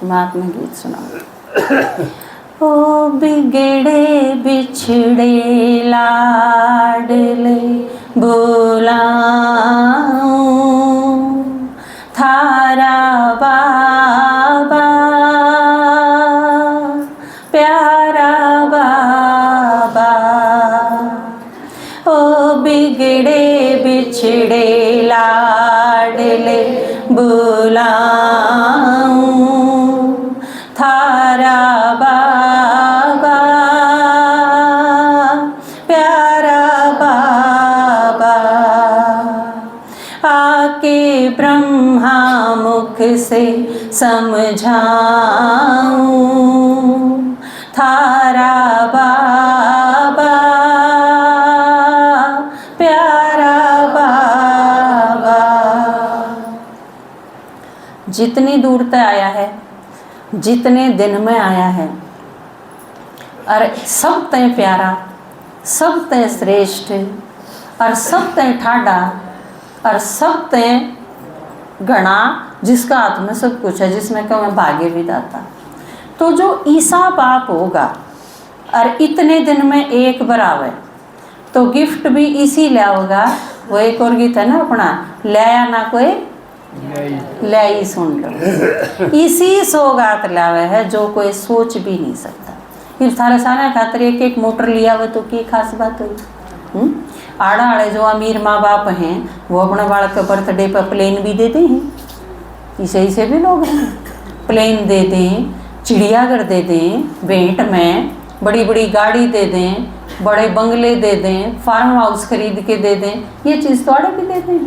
मैं आपने गीत सुनाऊँ। ओ बिगड़े बिछड़े लाडले बुलाऊं थारा बाबा प्यारा बाबा। ओ बिगड़े बिछड़े लाडले बुलाऊं थारा बाबा प्यारा बाबा। आके ब्रह्मा मुख से समझाऊं थारा बाबा प्यारा बाबा। जितनी दूर तक आया है, जितने दिन में आया है, और सब तय प्यारा, सब तय श्रेष्ठ, और सब तय ठाडा, और सब तय गणा, जिसका हाथ में सब कुछ है, जिसमें क्यों मैं भाग्य विधाता। तो जो ईसा बाप होगा और इतने दिन में एक बराबर, तो गिफ्ट भी इसी लिया होगा। वो एक और गीत है ना अपना, लाया ना कोई लाई सुन लो। इसी सौगात लावे है जो कोई सोच भी नहीं सकता। फिर थारे सारे खातर एक एक मोटर लिया हुआ तो की खास बात हुई। आड़ा आड़े जो अमीर माँ बाप हैं वो अपने बालक के बर्थडे पर प्लेन भी देते हैं। इसे भी लोग हैं, प्लेन दे दें, चिड़ियाघर दे दें, भेंट में बड़ी बड़ी गाड़ी दे दें, बड़े बंगले दे दें, फार्म हाउस खरीद के दे दें, ये चीज़ तो आड़े भी दे दें।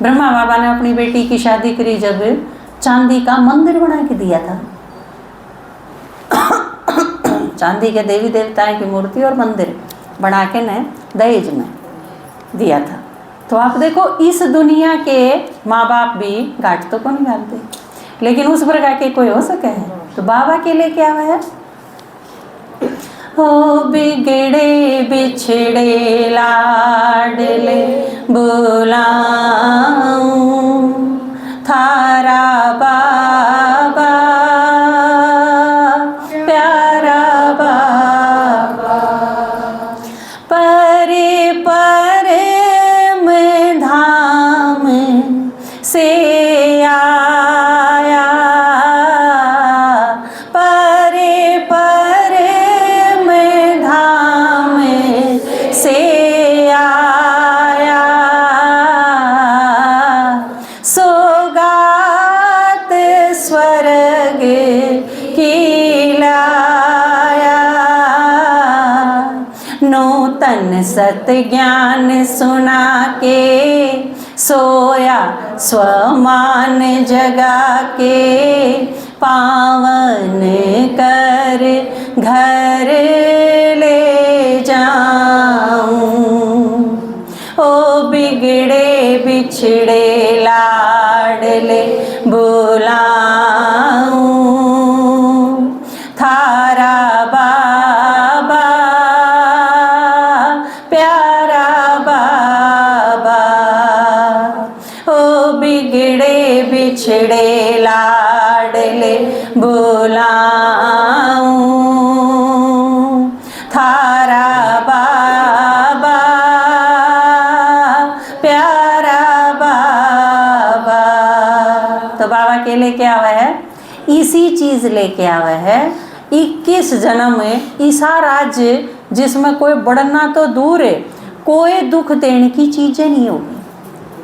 ब्रह्मा बाबा ने अपनी बेटी की शादी करी जब चांदी का मंदिर बना के दिया था। चांदी के देवी देवताओं की मूर्ति और मंदिर बना के ने दहेज में दिया था। तो आप देखो इस दुनिया के माँ बाप भी घाट तो कौन गालते, लेकिन उस प्रकार के कोई हो सके है तो बाबा के लिए क्या है। ओ बिगड़े बिछड़े लाडले बुलाऊं थारा बाबा प्यारा बाबा। परे परे में धाम से आया, परे परे में धाम से आया, सौगात स्वर्ग की लाया। नूतन सत ज्ञान सुना के सोया स्वमान जगा के, पावन कर घर ले जाऊं। ओ बिगड़े बिछड़े लाडले बुलाऊं थारा बाबा प्यारा बाबा। ओ बिगड़े बिछड़े लाडले बुलाऊं थारा बाबा प्यारा बाबा। तो बाबा के लिए क्या हुआ है, इसी चीज लेके आवा है। 21 जन्म में ईसा राज्य जिसमें कोई बढ़ना तो दूर है, कोई दुख देने की चीजें नहीं होगी,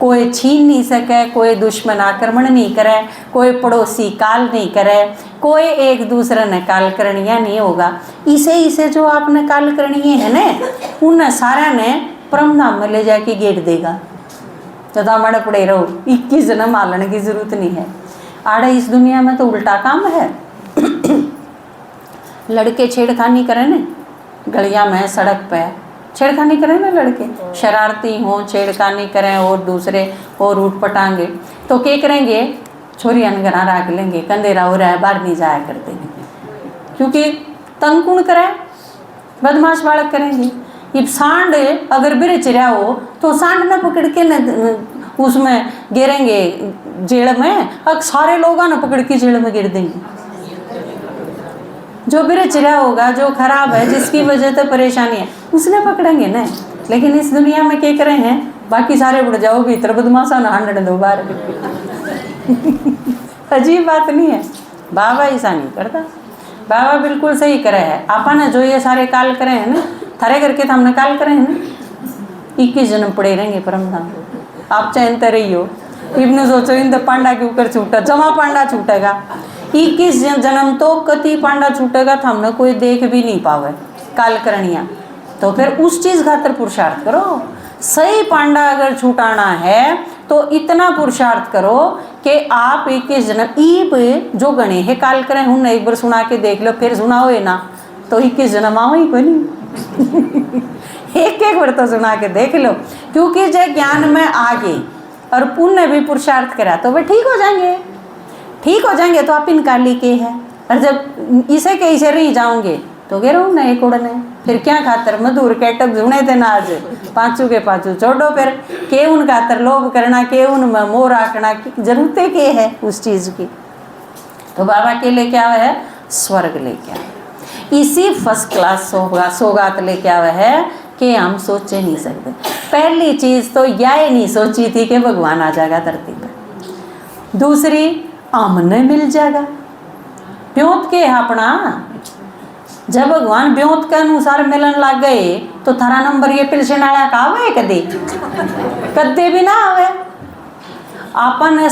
कोई छीन नहीं सके, कोई दुश्मन आक्रमण नहीं करे, कोई पड़ोसी काल नहीं करे, कोई एक दूसरे ने काल करणिया नहीं होगा। इसे जो आपने काल करणिये है ना, उन सारा ने परम धाम में ले जाके गेट देगा। तो हमारे पड़े रहो, 21 जन्म आलने की जरूरत नहीं है। आड़े इस दुनिया में तो उल्टा काम है। लड़के छेड़खानी करें ना गलिया में, सड़क पे छेड़खानी करें ना, लड़के शरारती हों, छेड़खानी करें और दूसरे और उठ पटांगे, तो क्या करेंगे, छोरियां घर रख लेंगे, कंधेरा हो रहा है बाहर नहीं जाया करते, क्योंकि तंग कुण करे, बदमाश बालक करेंगे। ये सांड अगर बिरच रहा हो तो सांड न पकड़ के न उसमें गिरेंगे जेल में, अब सारे लोग न पकड़ के जेल में गिर देंगे। जो बिरचिरा होगा, जो खराब है, जिसकी वजह से परेशानी है, उसने पकड़ेंगे ना। लेकिन इस दुनिया में क्या करे हैं, बाकी सारे उड़ जाओ भीतर बदमाशा ना हंड दो बार। अजीब बात नहीं है। बाबा ऐसा नहीं करता, बाबा बिल्कुल सही करे है। आपा ने जो ये सारे काल करे हैं ना, थारे करके तो हमने काल करे हैं ना, 21 जन्म पड़े रहेंगे परम धाम। आप चाहते रही हो, इब्न सोचो इन तो पांडा के ऊपर छूटा, जमा पांडा छूटेगा। 21 जन्म तो कति पांडा छूटेगा तो हमने कोई देख भी नहीं पावे काल करणिया। तो फिर उस चीज खातर पुरुषार्थ करो। सही पांडा अगर छूटाना है तो इतना पुरुषार्थ करो कि आप 21 जन्म ईब जो गणे है काल करें हूं, एक बार सुना के देख लो, फिर सुनाओ ना तो 21 जन्म आओ ही कोई नहीं। एक एक बार तो सुना के देख लो, क्योंकि जब ज्ञान में आगे और पुण्य भी पुरुषार्थ करा तो वे ठीक हो जाएंगे। ठीक हो जाएंगे तो आप इनकार लिखे है, और जब इसे के इसे नहीं जाओगे तो गे रहूँ नए कुड़ने, फिर क्या खातर मधुर केटक जुने थे ना आज पांचू के पांचू छोड़ो। फिर के उन खातर लोभ करना, के उन में मोह रखना की जरूरत के है उस चीज की। तो बाबा के लेके आवे है स्वर्ग लेके आवे, इसी फर्स्ट क्लास सौगात लेके आवे है कि हम सोचे नहीं सकते। पहली चीज तो यह नहीं सोची थी कि भगवान आ जाएगा धरती पर, दूसरी आमने मिल जाएगा ब्योत के अपना। जब भगवान ब्योत के अनुसार मिलन लग गए तो थारा नंबर ये पिलशन आया का आवे कदे कदे भी ना आवे। अपने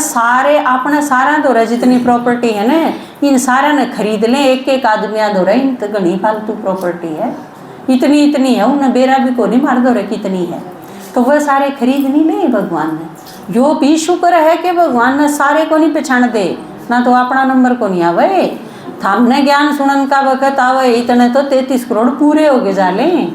सारा दौरे जितनी प्रॉपर्टी है ना, इन सारे ने खरीद लें, एक एक आदमी दौरे इन तो घनी फालतू प्रॉपर्टी है, इतनी है, उन्हें बेरा भी को नहीं मार दौरे कितनी है, तो वह सारे खरीद नहीं ले भगवान ने। यो भी शुक्र है कि भगवान ने सारे को नहीं पहचान दे, ना तो अपना नंबर को नहीं आवे। थामने ज्ञान सुनन का वक्त आवे इतने तो 33 करोड़ पूरे हो गए जाले।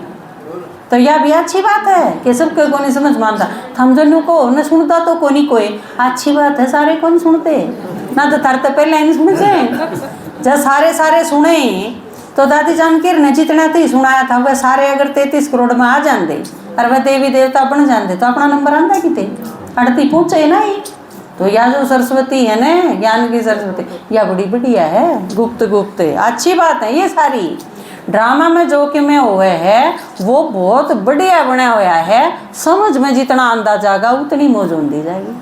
तो यह भी अच्छी बात है कि सबके को नहीं समझ मानता, थम जनु को न सुनता तो कोनी कोई अच्छी बात है, सारे को नहीं सुनते ना, तो तार तो पहले नहीं सुनते। जब सारे सुने तो दादी जानकर ने जितना थी सुनाया था वह सारे अगर 33 करोड़ में आ जाते और वह देवी देवता बन जाते तो अपना नंबर आंदा किते अड़ती पहुंचे ना ही। तो यह जो सरस्वती है ना, ज्ञान की सरस्वती, यह बड़ी बढ़िया है, गुप्त अच्छी बात है। ये सारी ड्रामा में जो कि में हुए है वो बहुत बढ़िया बना हुआ है, समझ में जितना अंदाजा आगा उतनी मौज होती जाएगी,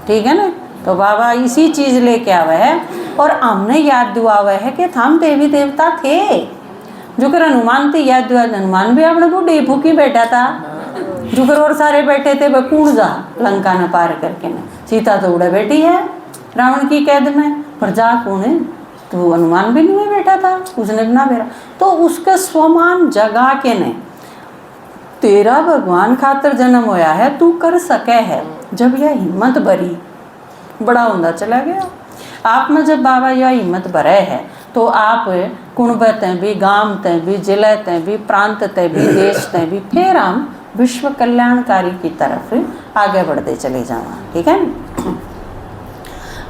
ठीक है ना। तो बाबा इसी चीज लेके आवे है और हमने याद दुआ हुआ है कि हम देवी देवता थे जो कर हनुमान थी याद दुआ। हनुमान भी अपने बूढ़ी भूखी बैठा था, जो कर और सारे बैठे थे वह कूड़ जा लंका ने पार करके न। सीता तो उड़े बैठी है रावण की कैद में, पर जा कौन है, तो हनुमान भी नहीं बैठा था, उसने भी ना बेरा, तो उसके स्वमान जगा के ने तेरा भगवान खातर जन्म होया है, तू कर सके है। जब यह हिम्मत भरी बड़ा होता चला गया आप में, जब बाबा यह हिम्मत भरे है तो आप कुणब ते भी, गांव ते भी, जिले ते भी, प्रांत ते भी, देश ते भी, फिर हम विश्व कल्याणकारी की तरफ आगे बढ़ते चले जावा, ठीक है।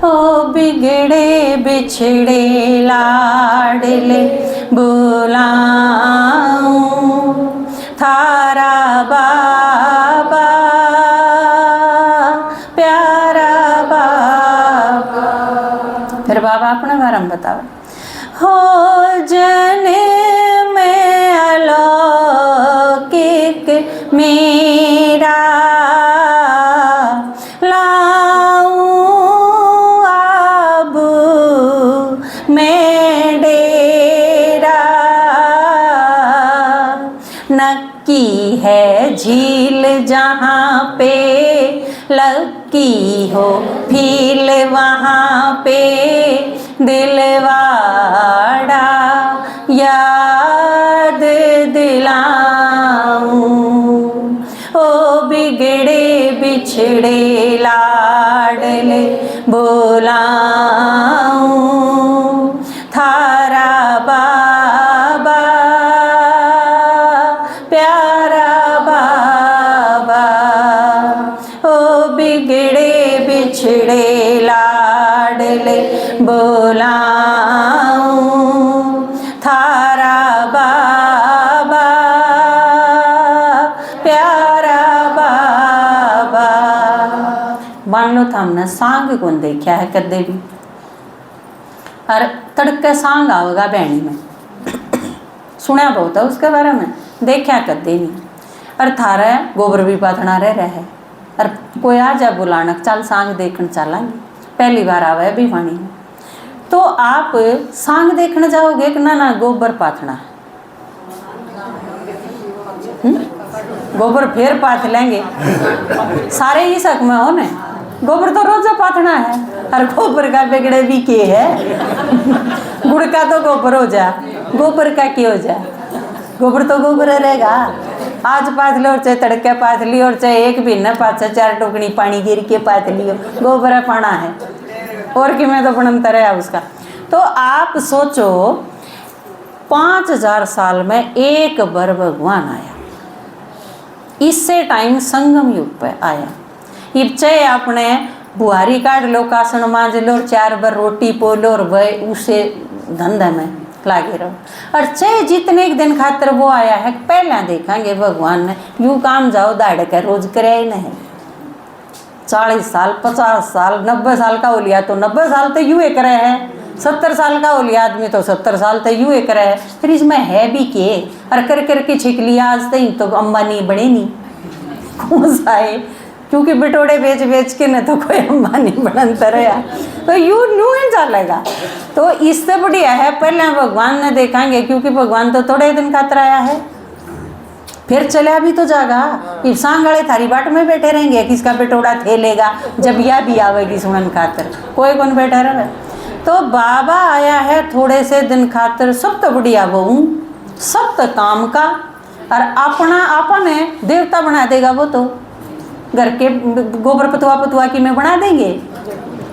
ओ बिगड़े बिछड़े लाडले बुलाऊं थारा बाबा प्यारा बाबा। फिर बाबा अपने बारे में बतावे, हो जने में अलौकिक मेरा लाऊं अब मैं डेरा। नक्की है झील जहाँ पे लक्की हो फील वहाँ पे दिलवाड़ा याद दिलाऊं। ओ बिगड़े बिछड़े लाडले बुलाऊं थारा बाबा प्यारा बाबा। ओ बिगड़े बिछड़े लाडले बुलाऊं थारा बाबा प्यारा बाबा। मान लो था हमने सांग कौन देखा है कदे भी, और तड़के सांग आवेगा बैणी में सुना बहुत है उसके बारे में, देखा कदे नहीं। और थारे गोबर भी पाथना रह है, और कोई आ जा बुलाना चल सांग देखने चलेंगे, पहली बार आवे भी वाणी में, तो आप सांग देखने जाओगे कि ना गोबर पाथना है? गोबर फिर पाथ लेंगे सारे ही शक में हो ने, गोबर तो रोजा पाथना है, और गोबर का बिगड़े भी के है गुड़ का तो गोबर हो जा, गोबर का क्या हो जा, गोबर तो गोबर रहेगा। आज पाथ लो और चाहे तड़के पाथ ली, और चाहे एक भी न पाथ 4 टोकनी पानी गिर के पाथ लियो, गोबर पाना है और कि मैं तो बनंतर है उसका। तो आप सोचो 5000 साल में एक बार भगवान आया, इससे टाइम संगम युग पे आया। ये चाहे आपने बुहारी काट लो, कासन मांज लो, 4 बार रोटी पोलो और वह उसे धंधे में लागे रहो, और चाहे जितने एक दिन खातर वो आया है, पहले देखेंगे भगवान ने यूं काम जाओ दाड़ के रोज करे ही नहीं। 40 साल 50 साल 90 साल का हो लिया तो 90 साल तो यूं एक रहे है, 70 साल का हो लिया आदमी तो 70 साल तो यूं एक रहे है। फिर इसमें है भी के, और कर करके छिक लिया आज तक तो अंबानी बने नहीं कौन सा है, क्योंकि बिटोड़े बेच बेच के न तो कोई अंबानी बनता रहा, तो यूं ही चलेगा। तो इससे बढ़िया है पहले भगवान ने देखेंगे, क्योंकि भगवान तो थोड़े दिन खातर आया है, फिर चला भी तो जागा। ये सांग वाले थारी बाट में बैठे रहेंगे, किसका बिटोड़ा थेलेगा जब यह भी आवेगी सुनन खातर, कोई कौन बैठा रहे। तो बाबा आया है थोड़े से दिन खातर, सब तो बढ़िया वो सब तो काम का, और अपना अपने देवता बना देगा वो तो, घर के गोबर पतवा की में बना देंगे,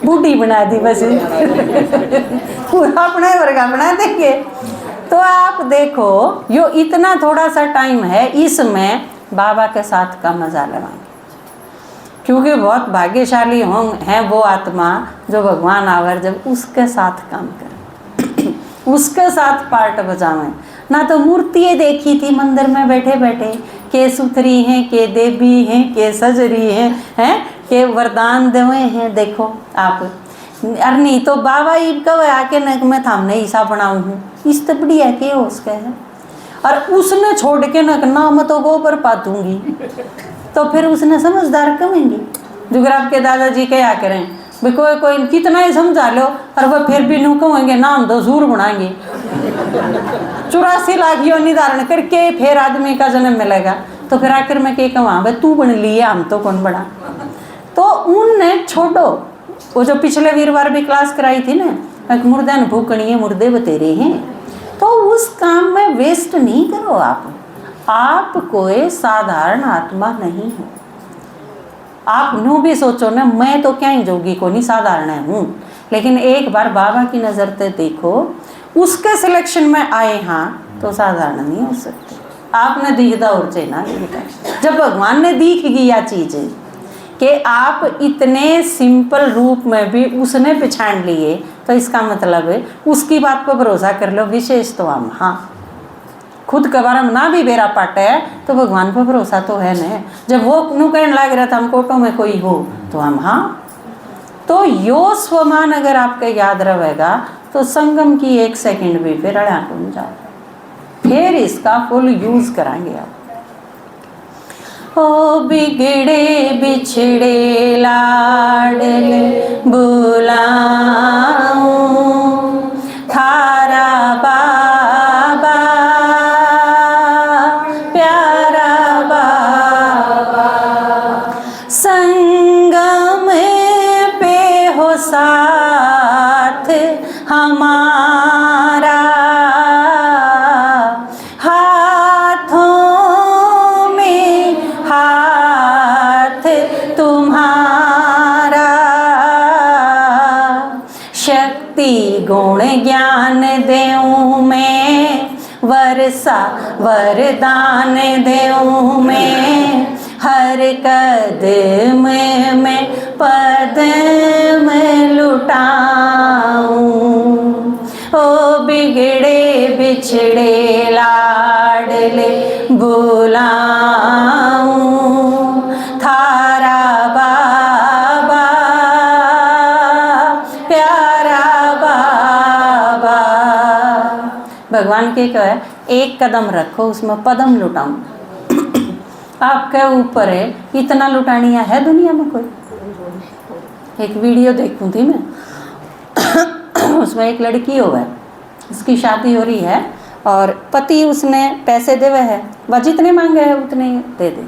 बूढ़ी बना दी बस पूरा अपने वर्गा बना देंगे। तो आप देखो यो इतना थोड़ा सा टाइम है, इसमें बाबा के साथ का मजा लगाएंगे, क्योंकि बहुत भाग्यशाली हैं वो आत्मा जो भगवान आवर जब उसके साथ काम करें उसके साथ पार्ट बजावें। ना तो मूर्तियाँ देखी थी मंदिर में बैठे बैठे, के सुथरी हैं, के देवी हैं, के सजरी हैं, के वरदान देवे हैं, देखो आप। अरे नहीं तो बाबा ईब कब आके न मैं थामने ईसा बनाऊँ हूँ, इस तो बढ़िया के हो उसके है, और उसने छोड़ के ना मैं तो गोबर पातूंगी, तो फिर उसने समझदार कमेंगे। जुगराब के दादाजी क्या करें भाई, कोई कितना ही समझा लो, और वह फिर भी नू कहेंगे नाम दो जरूर बनाएंगे 84 लाख योनि धारण करके फिर आदमी का जन्म मिलेगा, तो फिर आखिर में क्या कहूँ भाई तू बन लिए, हम तो कौन बना। तो उनने छोड़ो, वो जो पिछले वीरवार भी क्लास कराई थी ना, एक मुर्दे न भूखनी है मुर्दे बतेरे हैं, तो उस काम में वेस्ट नहीं करो। आप कोई साधारण आत्मा नहीं हो। आप नू भी सोचो ना, मैं तो क्या ही जोगी को नहीं साधारण हूँ, लेकिन एक बार बाबा की नज़र से देखो, उसके सिलेक्शन में आए हाँ तो साधारण नहीं हो सकते। आपने दिखदा और चाहिए ना, जब भगवान ने दिख गया चीज़ कि आप इतने सिंपल रूप में भी उसने पहचान लिए, तो इसका मतलब है उसकी बात पर भरोसा कर लो। विशेष तो हम हाँ खुद के बारे में ना भी बेरा पाटे है तो भगवान पर भरोसा तो है न। जब वो नू कहने लग रहा था हम कोटों में कोई हो, तो हम हाँ। तो यो स्वमान अगर आपके याद रहेगा तो संगम की 1 सेकंड भी फिर अड़ा बन जाओ, फिर इसका फुल यूज कराएंगे आप। ओ बिगड़े बिछड़े लाडले बुलाऊं थारा बाबा प्यारा बाबा, संगम पे हो साथ हमारा, गुण ज्ञान देऊं मैं, वर्षा वरदान देऊं मैं, हर कदम में पदम लुटाऊं। ओ बिगड़े बिछड़े लाडले बुलाऊं थारा बाबा प्यारा बाबा। भगवान के कहे एक कदम रखो उसमें पदम लुटाऊं। आपके ऊपर है, इतना लुटानिया है दुनिया में कोई? एक वीडियो देखूं थी मैं, उसमें एक लड़की हो है, उसकी शादी हो रही है और पति उसने पैसे दे हुए है, वह जितने मांगे है उतने दे दे।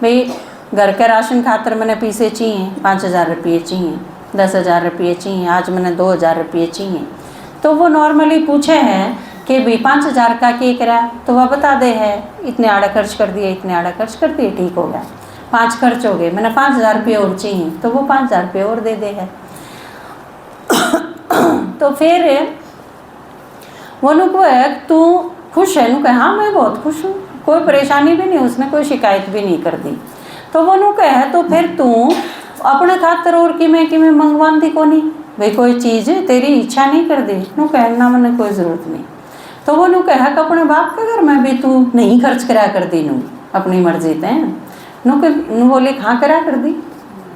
भाई घर के राशन खातर मैंने पैसे चाहिए, 5,000 रुपये चाहिए, 10,000 रुपये चाहिए, आज मैंने 2,000 रुपये चाहिए। तो वो नॉर्मली पूछे हैं कि भाई 5,000 का क्या करा, तो वह बता दे है इतने आड़ा खर्च कर दिए, इतने आड़ा खर्च कर दिए, ठीक हो गया, 5 खर्च हो गए, मैंने 5,000 रुपये और चाहिए, तो वो 5,000 रुपये और दे दे है। तो फिर वो नुको है तू खुश है? नु कहे हाँ मैं बहुत खुश हूँ, कोई परेशानी भी नहीं, उसने कोई शिकायत भी नहीं कर दी। तो वो नु कहे तो फिर तू अपने खातर और कि मैं मंगवाती को नहीं, भाई कोई चीज़ तेरी इच्छा नहीं कर दी? नु कहे ना मैंने कोई ज़रूरत नहीं। तो वो नु कहे कि अपने बाप के घर में भी तू नहीं खर्च करा कर दी, नू अपनी मर्जी ते नु बोली हाँ करा कर दी,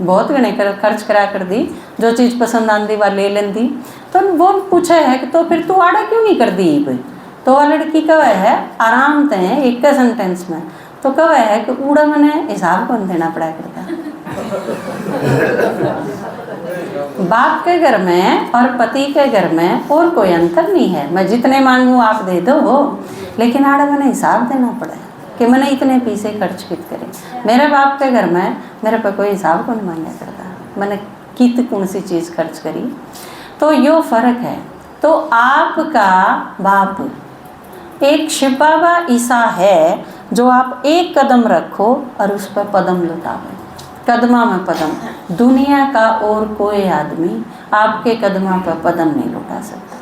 बहुत घने खर्च करा कर दी, जो चीज़ पसंद आती वह ले लेंदी। तो वो पूछे है कि तो फिर तू आड़ा क्यों नहीं कर दी? तो वह लड़की कह है आराम ते एक सेंटेंस में तो कह है कि उड़ा मैंने हिसाब कौन देना पड़ा करता। बाप के घर में और पति के घर में और कोई अंतर नहीं है, मैं जितने मांगूँ आप दे दो, लेकिन आड़ा मैंने हिसाब देना पड़ा कि मैंने इतने पैसे खर्च कित करे। मेरे बाप के घर में मेरे पे कोई हिसाब कौन मांगा करता, मैंने कित कौन सी चीज़ खर्च करी। तो यो फर्क है। तो आपका बाप एक शिव बाबा ईसा है जो आप एक कदम रखो और उस पर पदम लुटाओ, कदमा में पदम। दुनिया का और कोई आदमी आपके कदमा पर पदम नहीं लुटा सकता,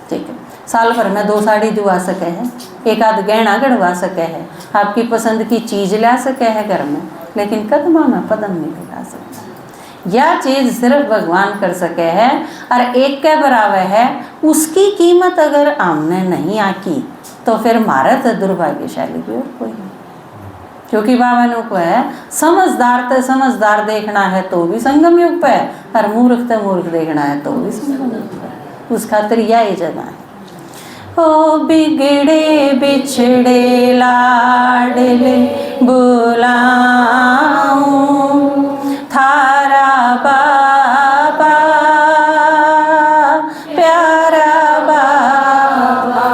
ठीक है। साल भर में 2 साड़ी दुआ सके है, एक आध गहना गढ़वा सके है, आपकी पसंद की चीज़ ला सके है घर में, लेकिन कदमा में पदम नहीं लुटा सकता। यह चीज़ सिर्फ भगवान कर सके है और एक के बराबर है। उसकी कीमत अगर आमने नहीं आकी तो फिर मारे तो दुर्भाग्यशाली भी और कोई नहीं। क्योंकि बाबा ने को है समझदार देखना है तो भी संगम युग पे, और मूर्ख देखना है तो भी संगम युग पे। उस खातिर यही जगह है। ओ बिगड़े बिछड़े लाडले बुलाऊं थारा बाबा प्यारा बाबा,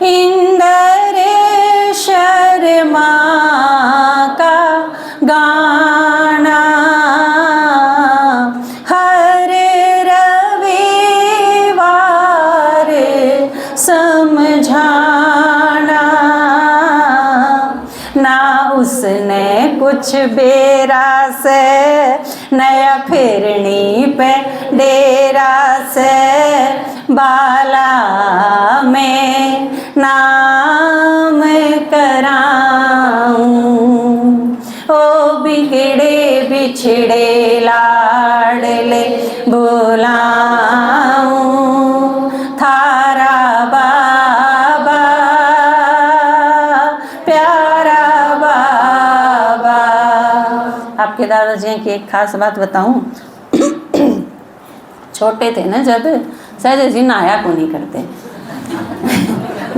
इंदर शर्मा का गाना हर रविवार समझाना, ना उसने कुछ बेरा से नया फिरनी पे डेरा से बाला में नाम कराऊं। ओ बिगड़े बिछड़े लाडले बुलाऊं थारा बाबा प्यारा बाबा। आपके दादाजी की एक खास बात बताऊं, छोटे थे ना जब, सहज जी नहाया को नहीं करते।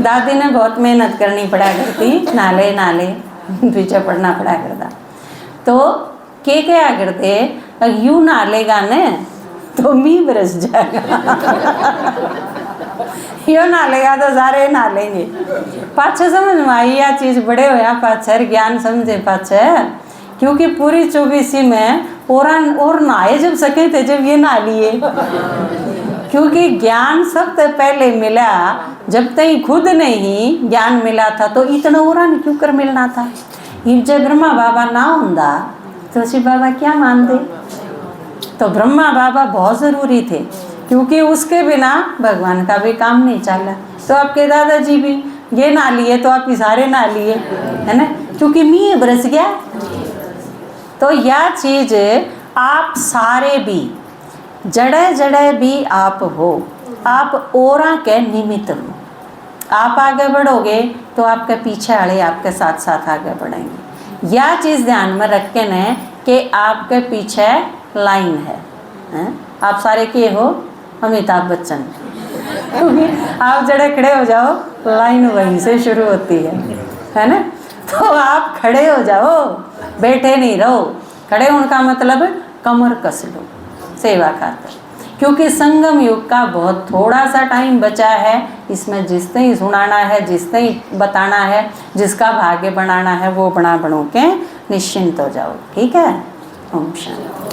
दादी ने बहुत मेहनत करनी पड़ा करती, नाले पीछे पड़ना पड़ा करता। तो के क्या करते, यूं नालेगा ने तो मी बरस जाएगा, यो नालेगा तो सारे नालेंगे। पाछे समझ में आई यह चीज़, बड़े होया पाछे ज्ञान समझे पाछे, क्योंकि पूरी 24 में और नहाए जब सके थे जब ये नहा लिए। क्योंकि ज्ञान सबसे पहले मिला जब तक खुद नहीं ज्ञान मिला था, तो इतना औरान क्यों कर मिलना था। जब ब्रह्मा बाबा ना होंदा तो शिव बाबा क्या मानते। तो ब्रह्मा बाबा बहुत ज़रूरी थे, क्योंकि उसके बिना भगवान का भी काम नहीं चला। तो आपके दादाजी भी ये ना लिए तो आप सारे ना लिए, है ना, क्योंकि मी बरस गया। तो यह चीज़ आप सारे भी जड़े जड़े भी आप हो, आप औरा के निमित्त हो। आप आगे बढ़ोगे तो आपके पीछे वाले आपके साथ साथ आगे बढ़ेंगे। यह चीज़ ध्यान में रख के न कि आपके पीछे लाइन है। आप सारे के हो अमिताभ बच्चन, क्योंकि आप जड़े खड़े हो जाओ, लाइन वहीं से शुरू होती है ना। तो आप खड़े हो जाओ, बैठे नहीं रहो। खड़े होने का मतलब कमर कस लो सेवा खातर, क्योंकि संगम युग का बहुत थोड़ा सा टाइम बचा है। इसमें जिसने ही सुनाना है, जिसने ही बताना है, जिसका भाग्य बनाना है, वो बना के निश्चिंत हो जाओ। ठीक है। ओम शांति।